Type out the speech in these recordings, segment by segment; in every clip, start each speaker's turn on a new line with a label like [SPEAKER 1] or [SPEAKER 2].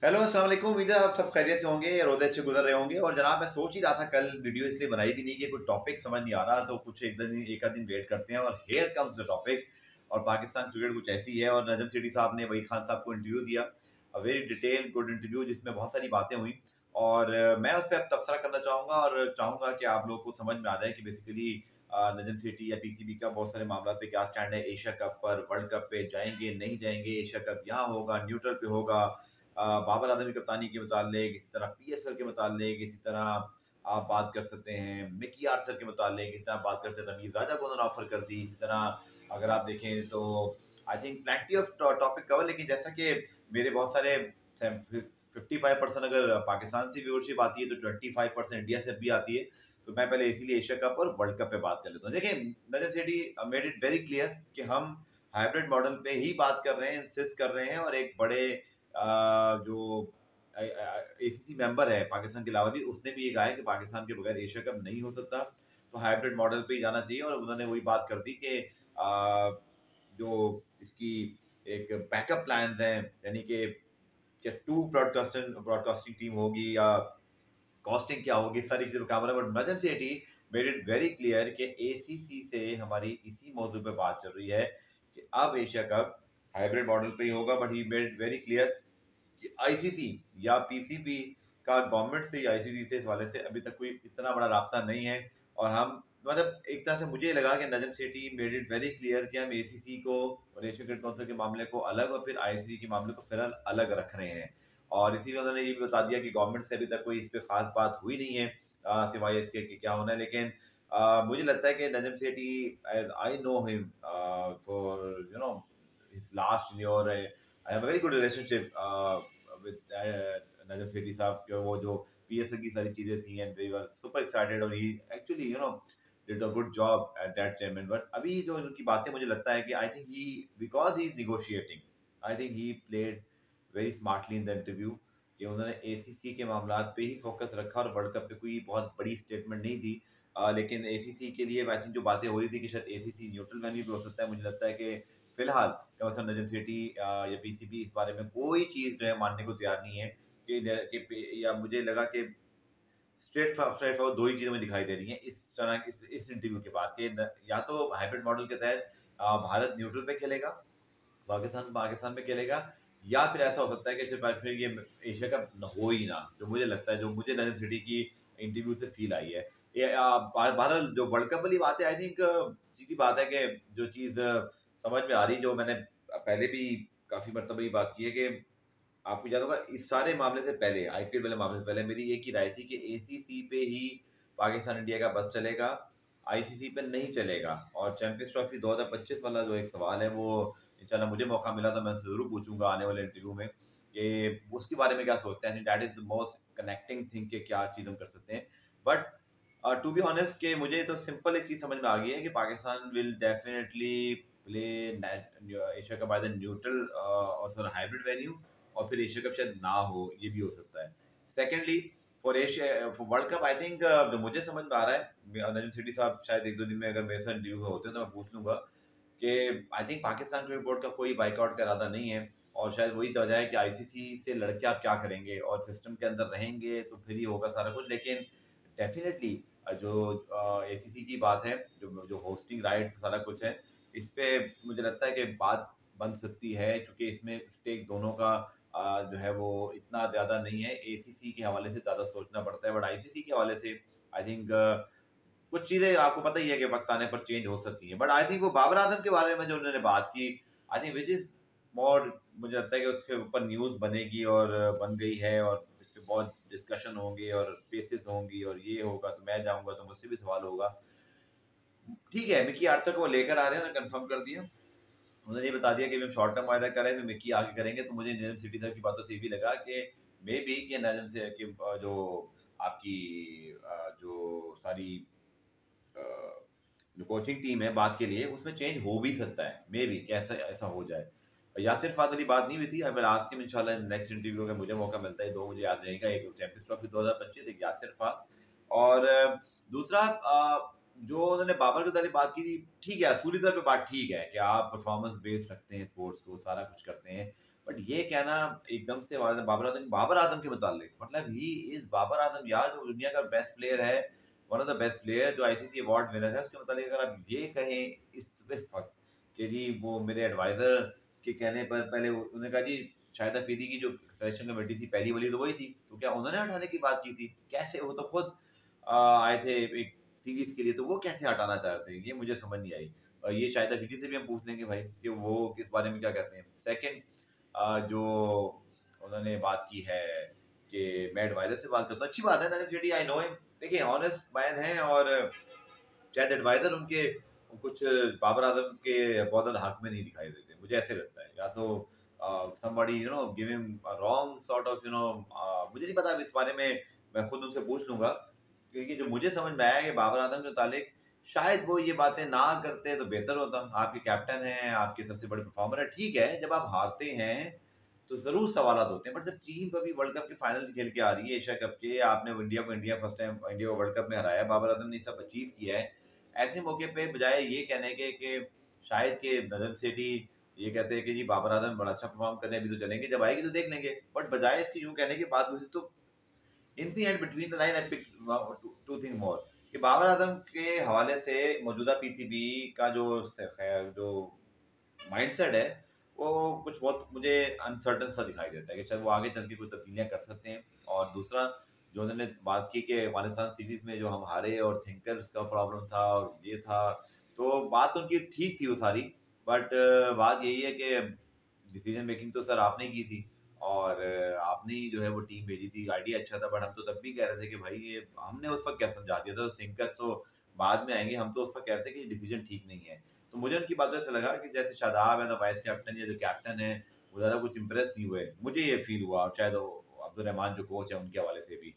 [SPEAKER 1] Hello अस्सलाम वालेकुम। उम्मीद है आप सब खैरियत से होंगे, रोज़े अच्छे गुजर रहे होंगे। और जनाब मैं सोच ही रहा था कल वीडियो इसलिए बनाई भी नहीं कि कोई टॉपिक समझ नहीं आ रहा, तो कुछ एक आध दिन वेट करते हैं। और हेयर कम्स द टॉपिक। और पाकिस्तान क्रिकेट कुछ ऐसी है, और नजम सेठी साहब ने वहीद खान साहब को इंटरव्यू दिया, a very detail good interview जिसमें बहुत सारी बातें हुई। और मैं उस पर अब तबसरा करना चाहूँगा और चाहूँगा कि आप लोगों को समझ में आ जाए कि बेसिकली नजम सेठी या पीसीबी का बहुत सारे मामला पे क्या स्टैंड है। एशिया कप पर, वर्ल्ड कप पे जाएंगे नहीं जाएंगे, एशिया कप यहाँ होगा न्यूट्रल पे होगा, बाबर आजम की कप्तानी के मुतालिक, इसी तरह पीएसएल के मुतालिक, इसी तरह आप बात कर सकते हैं मिकी आर्थर के मुतालिक, इसी तरह बात करते हैं रमीज राजा को उन्होंने ऑफर कर दी। इसी तरह अगर आप देखें तो I think plenty of topic cover. लेकिन जैसा कि मेरे बहुत सारे 55% अगर पाकिस्तान से व्यूअरशिप आती है तो 25% इंडिया से भी आती है। तो मैं पहले इसीलिए एशिया कप और वर्ल्ड कप पे बात कर लेता हूँ। देखिए, नजर सेठी मेड इट वेरी क्लियर कि हम हाइब्रिड मॉडल पे ही बात कर रहे हैं, इंसिस्ट कर रहे हैं। और एक बड़े जो एसीसी मेंबर है पाकिस्तान के अलावा भी, उसने भी ये कहा है कि पाकिस्तान के बगैर एशिया कप नहीं हो सकता, तो हाइब्रिड मॉडल पे ही जाना चाहिए। और उन्होंने वही बात कर दी कि जो इसकी एक बैकअप प्लान हैं, यानी कि क्या टू ब्रॉडकास्टिंग टीम होगी या कॉस्टिंग क्या होगी, सारी चीजें काम। But Najam Sethi made it very clear कि एसीसी से हमारी इसी मौजू पे बात चल रही है कि अब एशिया कप हाइब्रिड मॉडल पे ही होगा। But he made it very clear कि आईसीसी या पीसीबी का गवर्नमेंट से या आईसीसी से इस वाले से अभी तक कोई इतना बड़ा राब्ता नहीं है। और हम मतलब एक तरह से मुझे लगा कि नजम सेठी मेड इट वेरी क्लियर कि हम एसीसी को और एशियन क्रिकेट काउंसिल के मामले को अलग और फिर आईसीसी के मामले को फिलहाल अलग रख रहे हैं। और इसीलिए उन्होंने ये भी बता दिया कि गवर्नमेंट से अभी तक कोई इस पर खास बात हुई नहीं है, सिवाय इसके कि क्या होना है। लेकिन मुझे लगता है कि Najam Sethi, I know him for his last year, I have a very good relationship with Najam Sethi sahab के। वो जो पीएसएल की सारी चीजें थी and we were super excited, और he actually did a good job at that chairman. But अभी जो उनकी बातें, मुझे लगता है कि I think he, because he is negotiating, I think he played very smartly in the interview, कि उन्होंने एसीसी के मामला पे ही फोकस रखा और वर्ल्ड कप पे कोई बहुत बड़ी स्टेटमेंट नहीं दी। लेकिन एसीसी के लिए आई थिंक जो बातें हो रही थी कि शायद एसीसी न्यूट्रल वेन्यू भी हो सकता है, मुझे लगता है कि फिलहाल क्या मतलब नजम सेठी या पीसीबी इस बारे में कोई चीज़ जो है मानने को तैयार नहीं है या मुझे लगा कि स्ट्रेट फॉरवर्ड दो ही चीज़ें मुझे दिखाई दे रही हैं इस तरह इस इंटरव्यू के बाद, कि या तो हाइब्रिड मॉडल के तहत भारत न्यूट्रल पे खेलेगा, पाकिस्तान पाकिस्तान में खेलेगा, या फिर ऐसा हो सकता है कि फिर ये एशिया कप हो ही ना, जो मुझे लगता है, जो मुझे नजम सिटी की इंटरव्यू से फील आई है। ये बहरहाल जो वर्ल्ड कप वाली बात है, आई थिंक सीधी बात है कि जो चीज़ समझ में आ रही, जो मैंने पहले भी काफ़ी मरतबा ये बात की है कि आपको याद होगा इस सारे मामले से पहले, आईपीएल वाले मामले से पहले मेरी एक ही राय थी कि एसीसी पे ही पाकिस्तान इंडिया का बस चलेगा, आईसीसी पे नहीं चलेगा। और चैंपियंस ट्रॉफी 2025 वाला जो एक सवाल है, वो इंशाल्लाह मुझे मौका मिला तो मैं उनसे ज़रूर पूछूंगा आने वाले इंटरव्यू में कि उसके बारे में क्या सोचते हैं। That is the most connecting thing कि क्या चीज़ हम कर सकते हैं। बट टू बी ऑनेस्ट कि मुझे तो सिंपल एक चीज़ समझ में आ गई है कि Pakistan will definitely play Asia का बाय द न्यूट्रल और सर हाइब्रिड वेन्यू, और फिर एशिया कप शायद ना हो, ये भी हो सकता है। Secondly, for Asia for world cup I think जो मुझे समझ में आ रहा है, नजम सिटी साहब शायद एक दो दिन में अगर मेरे साथ इंटरव्यू होते हैं तो मैं पूछ लूंगा कि I think Pakistan cricket board का कोई बाइकआउट का इरादा नहीं है। और शायद वही वजह है कि आईसीसी से लड़के आप क्या करेंगे, और सिस्टम के अंदर रहेंगे तो फिर ही होगा सारा कुछ। लेकिन डेफिनेटली जो एसीसी की बात है, जो जो होस्टिंग राइट्स सारा कुछ है, इस पे मुझे लगता है कि बात बन सकती है, क्योंकि इसमें स्टेक दोनों का जो है वो इतना ज़्यादा नहीं है। एसीसी के हवाले से ज़्यादा सोचना पड़ता है, बट आईसीसी के हवाले से आई थिंक कुछ चीज़ें आपको पता ही है कि वक्त आने पर चेंज हो सकती हैं। बट आई थिंक वो बाबर आजम के बारे में जो उन्होंने बात की, I think which is more, मुझे लगता है कि उसके ऊपर न्यूज़ बनेगी और बन गई है, और इस पर बहुत डिस्कशन होंगे और स्पेसेस होंगी, और ये होगा तो मैं जाऊँगा तो मुझसे भी सवाल होगा। ठीक है, मिकी आर्थर को वो लेकर आ रहे हैं, उन्होंने कंफर्म कर दिया। उन्होंने ये बता दिया कि हम शॉर्ट टर्म वायदा कर रहे हैं, फिर मिकी आगे करेंगे। तो मुझे नजम सिटी साहब की बातों से ये भी लगा कि मे बी कि नजम से कि जो आपकी जो सारी जो कोचिंग टीम है बात के लिए, उसमें चेंज हो भी सकता है, मे बी कि ऐसा ऐसा हो जाए। यासिर फाद वाली बात नहीं हुई थी, अब आज के इंशाल्लाह नेक्स्ट इंटरव्यू का मुझे मौका मिलता है, दो मुझे याद रहेगा, एक चैंपियंस ट्रॉफी 2025, एक यासिर फाद। और दूसरा जो उन्होंने बाबर के बारे बात की थी, ठीक है, असूली तौर पे बात ठीक है कि आप परफॉर्मेंस बेस्ड रखते हैं स्पोर्ट्स को, सारा कुछ करते हैं। बट ये कहना एकदम से बाबर आजम के मुतालिक, मतलब ही इज बाबर आजम यार, जो दुनिया का बेस्ट प्लेयर है, one of the best player, जो आईसीसी अवार्ड विनर है, उसके मुतालिक अगर आप ये कहें इस वक्त कि जी वो मेरे एडवाइजर के कहने पर, पहले उन्होंने कहा जी शाहिद अफरीदी की जो सिलेक्शन कमेटी थी पहली वाली तो वही थी, तो क्या उन्होंने हटाने की बात की थी? कैसे? वो तो खुद आए थे एक सीरीज के लिए, तो वो कैसे हटाना चाहते हैं, ये मुझे समझ नहीं आई। और ये शायद अफरीदी से भी हम पूछ लेंगे भाई कि वो इस बारे में क्या कहते हैं। सेकंड, जो उन्होंने बात की है कि मैं एडवाइजर से बात करता हूँ, अच्छी बात है, नजम सेठी आई नो हिम, देखिए ऑनेस्ट मैन है, और शायद एडवाइजर उनके कुछ बाबर आजम के बहुत ज़्यादा हक में नहीं दिखाई देते, मुझे ऐसे लगता है। या तो somebody give him a wrong sort of मुझे नहीं पता इस बारे में, मैं खुद उनसे पूछ लूंगा, क्योंकि जो मुझे समझ में आया कि बाबर आजम के मुतालिक शायद वो ये बातें ना करते तो बेहतर होता। आपके कैप्टन हैं, आपके सबसे बड़े परफॉर्मर है, ठीक है, जब आप हारते हैं तो जरूर सवाल होते हैं, बट जब टीम अभी वर्ल्ड कप के फाइनल खेल के आ रही है, एशिया कप के, आपने इंडिया फर्स्ट टाइम इंडिया को वर्ल्ड कप में हराया, बाबर आजम ने सब अचीव किया है, ऐसे मौके पे बजाय ये कहने के कि शायद के नजम सेठी ये कहते हैं कि जी बाबर आजम बड़ा अच्छा परफॉर्म कर रहे हैं, अभी तो चलेंगे, जब आएगी तो देख लेंगे, बट बजाय इसकी यूं कहने की बात हुई, तो in the end between the line I pick two thing more, कि बाबर आजम के हवाले से मौजूदा पीसीबी का जो माइंडसेट है, वो कुछ बहुत मुझे अनसर्टन सा दिखाई देता है कि शायद वो आगे चल के कुछ तब्दीलियां कर सकते हैं। और दूसरा, जो उन्होंने बात की कि अफगानिस्तान सीरीज में जो हम हारे और थिंकर्स का प्रॉब्लम था और ये था, तो बात उनकी ठीक थी वो सारी, बट बात यही है कि डिसीजन मेकिंग तो सर आपने की थी, और आपने ही जो है वो टीम भेजी थी, आइडिया अच्छा था, बट हम तो तब भी कह रहे थे कि भाई ये हमने उस वक्त क्या समझा दिया था, तो थिंकर्स तो बाद में आएंगे, हम तो उस वक्त कह रहे थे कि डिसीजन ठीक नहीं है। तो मुझे उनकी बातों से लगा कि जैसे शादाब है द वाइस कैप्टन या जो कैप्टन है वो ज़्यादा कुछ इंप्रेस नहीं हुए, मुझे ये फील हुआ, और शायद अब्दुल रहमान जो कोच है उनके हवाले से भी।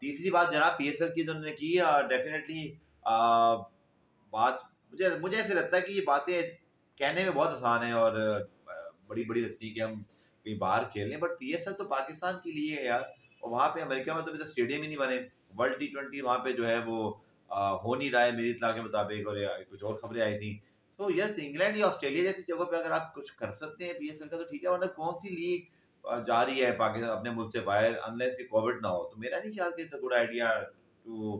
[SPEAKER 1] तीसरी बात जनाब पीएसएल की जो उन्होंने की, डेफिनेटली बात, मुझे ऐसे लगता है कि ये बातें कहने में बहुत आसान है और बड़ी बड़ी लगती है कि हम कहीं बाहर खेल लें, बट पीएसएल तो पाकिस्तान के लिए है यार, और वहाँ पे अमेरिका में तो अभी तक स्टेडियम ही नहीं बने, वर्ल्ड T20 वहाँ पे जो है वो हो नहीं रहा है मेरी इत्तला के मुताबिक, और कुछ और खबरें आई थी। सो यस, इंग्लैंड या ऑस्ट्रेलिया जैसी जगह पे अगर आप कुछ कर सकते हैं पीएसएल का तो ठीक है, वरना कौन सी लीग जा रही है पाकिस्तान अपने मुल्क से बाहर, अनलेस कि कोविड ना हो, तो मेरा नहीं ख्याल कि it's a good idea to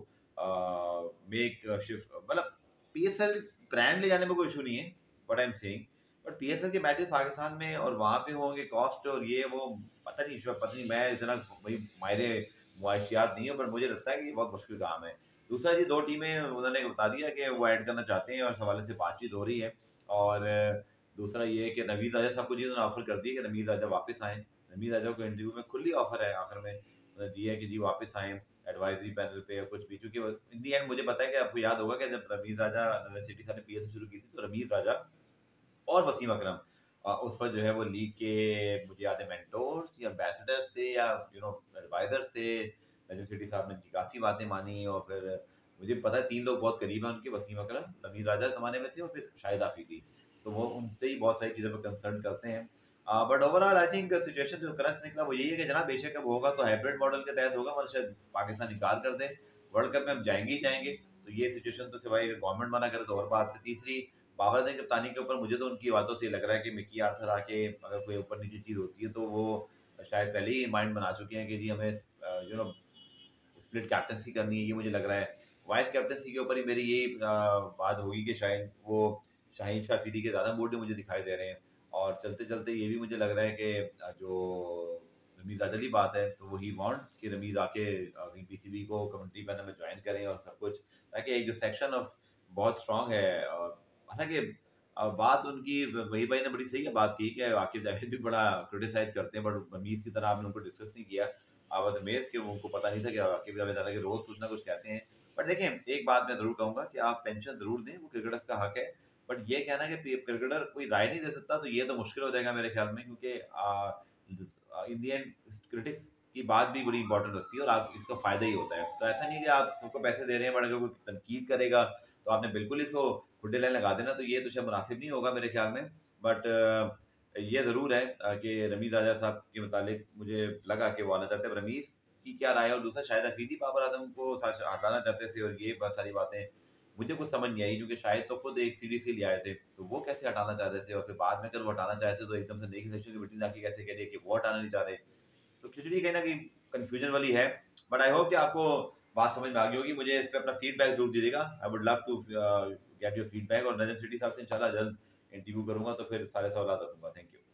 [SPEAKER 1] make shift, मतलब पीएसएल ब्रांड ले जाने में कोई इशू नहीं है, but I am saying, but PSL के मैचेस पाकिस्तान में और वहाँ पे होंगे, कॉस्ट और ये वो पता नहीं, मैं इतना भाई मायरे मुआशियात नहीं हूँ, पर मुझे लगता है कि ये बहुत मुश्किल काम है। दूसरा जी, दो टीमें उन्होंने बता दिया कि वो ऐड करना चाहते हैं और इस हवाले से बातचीत हो रही है, और दूसरा ये है कि नवीद राजा साहब को जी उन्होंने ऑफर कर दिया कि नवीद राजा वापस आएँ, नवीद राजा को इंटरव्यू में खुली ऑफर है आखिर में उन्होंने दिया है कि जी वापस आएँ एडवाइजरी पैनल पे या कुछ भी, क्योंकि इन दी एंड मुझे पता है कि आपको याद होगा कि जब रमीज राजा यूनिवर्सिटी साहब ने पीएसएल शुरू की थी, तो रमीज राजा और वसीम अकरम उस वक्त जो है वो लीग के, मुझे याद है, मेंटोर्स या एम्बेसडर्स थे या एडवाइजर्स थे, नजम सेठी साहब ने काफ़ी बातें मानी, और फिर मुझे पता है 3 लोग बहुत करीब हैं उनके, वसीम अकरम रमीज राजा ज़माने में थे और फिर शाहिद आफरीदी, तो वो उनसे ही बहुत सारी चीज़ों पर कंसर्न करते हैं। But overall I think situation जो करंट निकला वो यही है कि जनाब बेशक अब होगा तो हाइब्रिड मॉडल के तहत होगा, मतलब शायद पाकिस्तान इनकार कर दे, वर्ल्ड कप में हम जाएंगे ही जाएंगे, तो ये सिचुएशन तो सिवाय गवर्नमेंट मना करे तो और बात है। तीसरी, बाबर अजम कप्तानी के ऊपर मुझे तो उनकी बातों से लग रहा है कि मिकी आर्थर आके अगर कोई ऊपर नीचे चीज़ होती है तो वो शायद पहले ही माइंड बना चुके हैं कि जी हमें स्प्लिट कैप्टनसी करनी है, ये मुझे लग रहा है। वाइस कैप्टनसी के ऊपर ही मेरी यही बात होगी कि शायद वो शाहीन शाह अफरीदी के ज़्यादा मूड में मुझे दिखाई दे रहे हैं, और चलते चलते ये भी मुझे लग रहा है कि जो रमीज अदली बात है, तो वही वांट कि रमीज आके पीसीबी को कमेंट्री पैनल में ज्वाइन करें और सब कुछ, ताकि एक जो सेक्शन ऑफ बहुत स्ट्रांग है, हालांकि बात उनकी वही भाई ने बड़ी सही बात की कि आकिब जावेद भी बड़ा क्रिटिसाइज करते हैं, बट रमीज की तरह आपने उनको डिस्कस नहीं किया, आवाज रमेश के उनको पता नहीं था कि आकिब जावेद हालांकि रोज कुछ ना कुछ कहते हैं। बट देखें, एक बात मैं जरूर कहूंगा कि आप पेंशन जरूर दें, वो क्रिकेटर्स का हक है, बट ये कहना कि क्रिकेटर कोई राय नहीं दे सकता, तो ये तो मुश्किल हो जाएगा मेरे ख्याल में, क्योंकि इन दी एंड क्रिटिक्स की बात भी बड़ी इंपॉर्टेंट होती है और आप इसका फायदा ही होता है, तो ऐसा नहीं कि आप सबको पैसे दे रहे हैं, बट अगर कोई तनकीद करेगा तो आपने बिल्कुल इसको खुडे लाइन लगा देना, तो ये तो शायद मुनासिब नहीं होगा मेरे ख्याल में। बट ये ज़रूर है कि रमीज राजा साहब के मुतालिक मुझे लगा कि वो आना चाहते हैं, रमीज की क्या राय है, और दूसरा शायद अफरीदी बाबर आजम को हटाना चाहते थे, और ये बहुत सारी बातें मुझे कुछ समझ नहीं आई, क्योंकि शायद तो खुद एक सीडीसी ले आए थे, तो वो कैसे हटाना चाह रहे थे, और फिर बाद में अगर वो हटाना चाहते तो एकदम से नई सेक्शन कमेटी ने आके कैसे कह दिया कि वो हटाना नहीं चाह रहे। तो खिचड़ी कहीं ना कहीं कंफ्यूजन वाली है। बट आई होप कि आपको बात समझ में आ गई होगी। मुझे इस पे अपना फीडबैक जरूर दीजिएगा। I would love to get your feedback, और नजम सिटी साहब से इंशाल्लाह जल्द इंटरव्यू करूंगा, तो फिर सारे सवाल रखूंगा। Thank you.